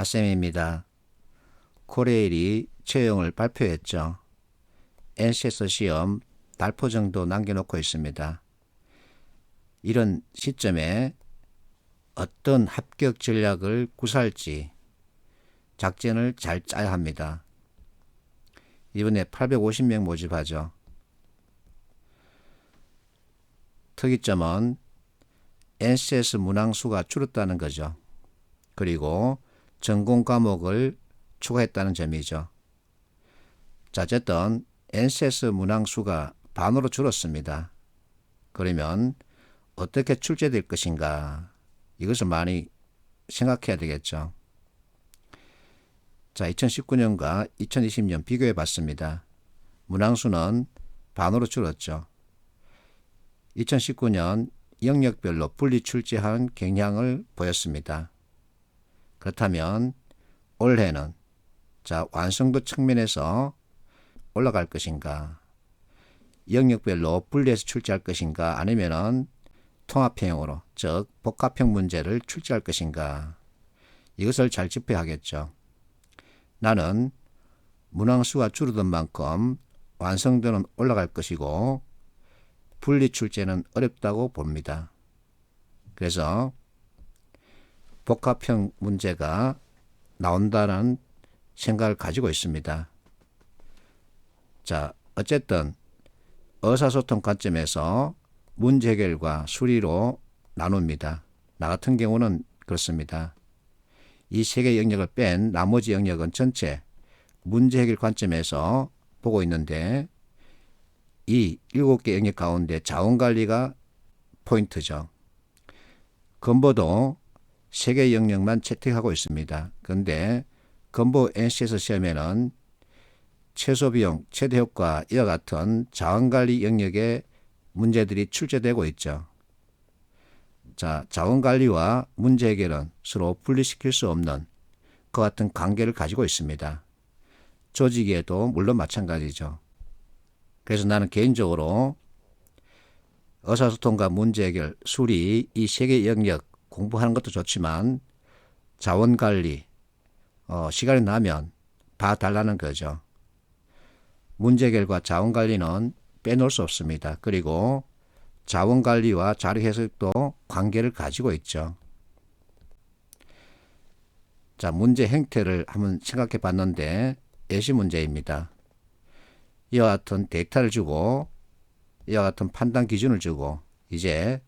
아쌤입니다. 코레일이 채용을 발표했죠. NCS 시험 달포 정도 남겨놓고 있습니다. 이런 시점에 어떤 합격 전략을 구사할지 작전을 잘 짜야 합니다. 이번에 850명 모집하죠. 특이점은 NCS 문항수가 줄었다는 거죠. 그리고 전공 과목을 추가했다는 점이죠. 자, 어쨌든 NCS 문항수가 반으로 줄었습니다. 그러면 어떻게 출제될 것인가, 이것을 많이 생각해야 되겠죠. 자, 2019년과 2020년 비교해 봤습니다. 문항수는 반으로 줄었죠. 2019년 영역별로 분리 출제한 경향을 보였습니다. 그렇다면 올해는 완성도 측면에서 올라갈 것인가, 영역별로 분리해서 출제할 것인가, 아니면은 통합형으로, 즉 복합형 문제를 출제할 것인가, 이것을 잘 짚어야 하겠죠. 나는 문항수가 줄어든 만큼 완성도는 올라갈 것이고 분리 출제는 어렵다고 봅니다. 그래서 복합형 문제가 나온다는 생각을 가지고 있습니다. 자, 어쨌든 의사소통 관점에서 문제 해결과 수리로 나눕니다. 나 같은 경우는 그렇습니다. 이 세 개 영역을 뺀 나머지 영역은 전체 문제 해결 관점에서 보고 있는데, 이 7개 영역 가운데 자원관리가 포인트죠. 건보도 3개 영역만 채택하고 있습니다. 그런데 건보 NCS 시험에는 최소비용, 최대효과 이와 같은 자원관리 영역의 문제들이 출제되고 있죠. 자, 자원관리와 문제 해결은 서로 분리시킬 수 없는 그 같은 관계를 가지고 있습니다. 조직에도 물론 마찬가지죠. 그래서 나는 개인적으로 의사소통과 문제 해결, 수리 이 세 개 영역 공부하는 것도 좋지만 자원관리, 시간이 나면 봐달라는 거죠. 문제 해결과 자원관리는 빼놓을 수 없습니다. 그리고 자원관리와 자료 해석도 관계를 가지고 있죠. 자, 문제 행태를 한번 생각해 봤는데 예시 문제입니다. 이와 같은 데이터를 주고 이와 같은 판단 기준을 주고 이제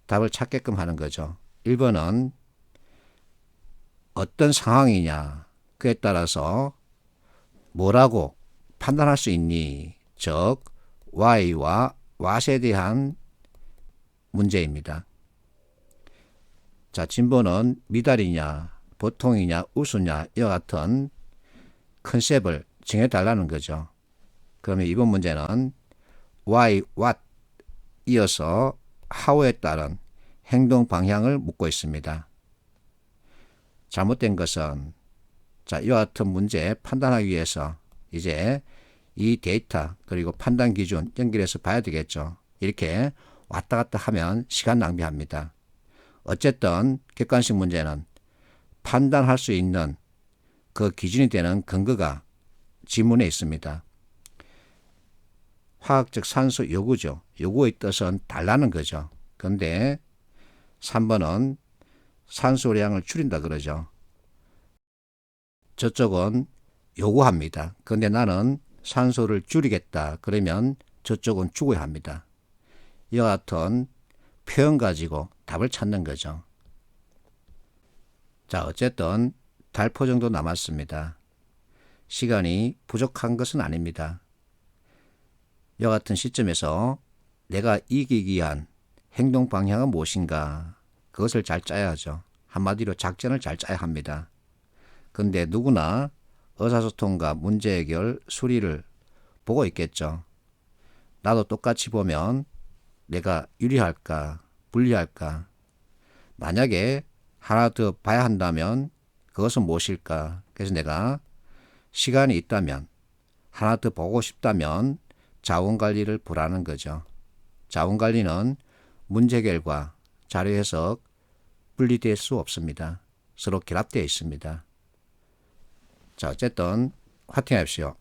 답을 찾게끔 하는 거죠. 1번은 어떤 상황이냐, 그에 따라서 뭐라고 판단할 수 있니, 즉 Y와 what에 대한 문제입니다. 자, 진보는 미달이냐, 보통이냐, 우수냐 이와 같은 컨셉을 정해달라는 거죠. 그러면 이번 문제는 why, what 이어서 how에 따른 행동 방향을 묻고 있습니다. 잘못된 것은, 자, 이와 같은 문제 판단하기 위해서 이제 이 데이터 그리고 판단 기준 연결해서 봐야 되겠죠. 이렇게 왔다 갔다 하면 시간 낭비합니다. 어쨌든 객관식 문제는 판단할 수 있는 그 기준이 되는 근거가 지문에 있습니다. 화학적 산소 요구죠. 요구의 뜻은 달라는 거죠. 그런데 3번은 산소량을 줄인다 그러죠. 저쪽은 요구합니다. 그런데 나는 산소를 줄이겠다. 그러면 저쪽은 죽어야 합니다. 이와 같은 표현 가지고 답을 찾는 거죠. 자, 어쨌든 달포 정도 남았습니다. 시간이 부족한 것은 아닙니다. 이와 같은 시점에서 내가 이기기 위한 행동 방향은 무엇인가, 그것을 잘 짜야 하죠. 한마디로 작전을 잘 짜야 합니다. 그런데 누구나 의사소통과 문제 해결, 수리를 보고 있겠죠. 나도 똑같이 보면 내가 유리할까, 불리할까, 만약에 하나 더 봐야 한다면 그것은 무엇일까. 그래서 내가 시간이 있다면, 하나 더 보고 싶다면 자원관리를 보라는 거죠. 자원관리는 문제 해결과 자료 해석 분리될 수 없습니다. 서로 결합되어 있습니다. 자, 어쨌든 화이팅 하십시오.